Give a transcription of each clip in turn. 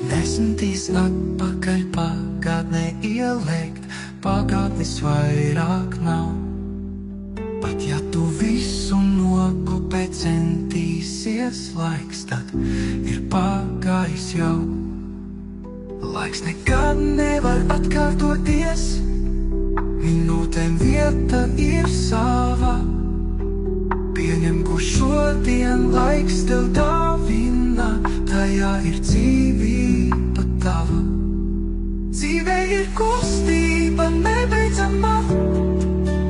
Desmitīs atpakaļ pagātnē ielikt, pagātnes vairāk nav. Pat ja tu visu nokopē centīsies, laiks tad ir pagājis jau. Laiks nekad nevar atkārtoties, minūtēm vieta ir sava. Pieņem, ko šodien laiks tev dāvina, tajā ir dzīvība tava. Dzīvē ir kustība nebeidzama,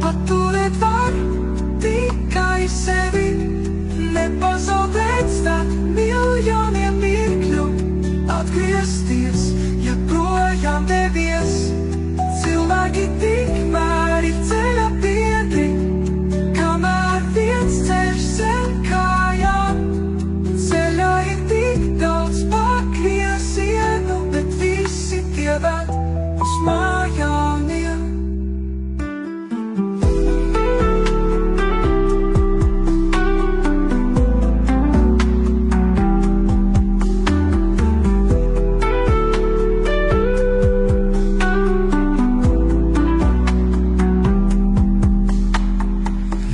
paturēt var tikai sevi. Nepazaudēt starp miljoniem mirkļu, atgriezties, ja projām devies. Cilvēki tikmēr ir ceļa biedri, kamēr viens ceļš zem kājām. Ceļā ir tik daudz pagriezienu, bet visi tie ved uz mājām.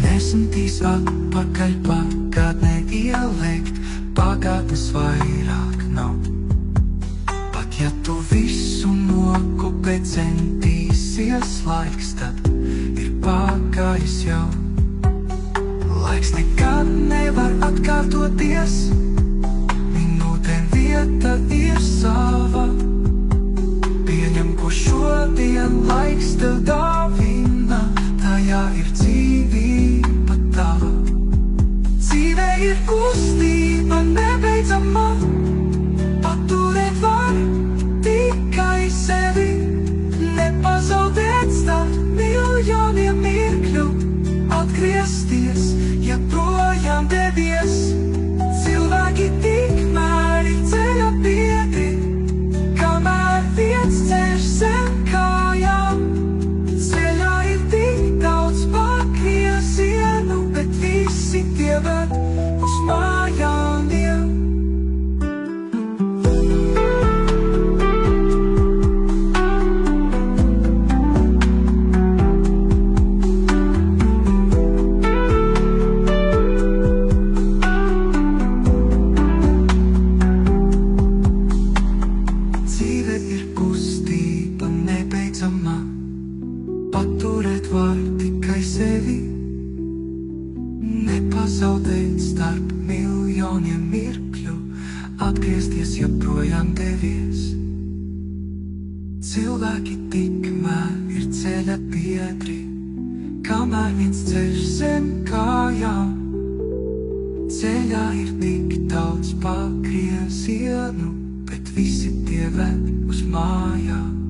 Desmitīs atpakaļ pagātnē ielikt, pagātnes vairāk nav. Pat ja tu visu nokopē centīsies, laiks tad ir pagājis jau. Laiks nekad nevar atkārtoties, minūtēm vieta ir sava. Pieņem, ko šodien laiks tev dāvina, tajā ir dzīvība tava. Dzīvē ir kustība nebeidzama, paturēt var tikai sevi. Nepazaudēt starp miljoniem mirkļu, atgriezties, ja projām devies. Cilvēki tikmēr ir ceļa biedri, kamēr viens ceļš zem kājām. Ceļā ir tik daudz pagriezienu, bet visi tie ved uz mājām. Dzīve ir kustība nebeidzama, paturēt var tikai sevi. Nepazaudēt starp miljoniem mirkļu, atgriezties, ja projām devies. Cilvēki tikmēr ir ceļa biedri, kamēr viens ceļš zem kājām. Ceļā ir tik daudz pagriezienu, bet visi tie ved uz mājām.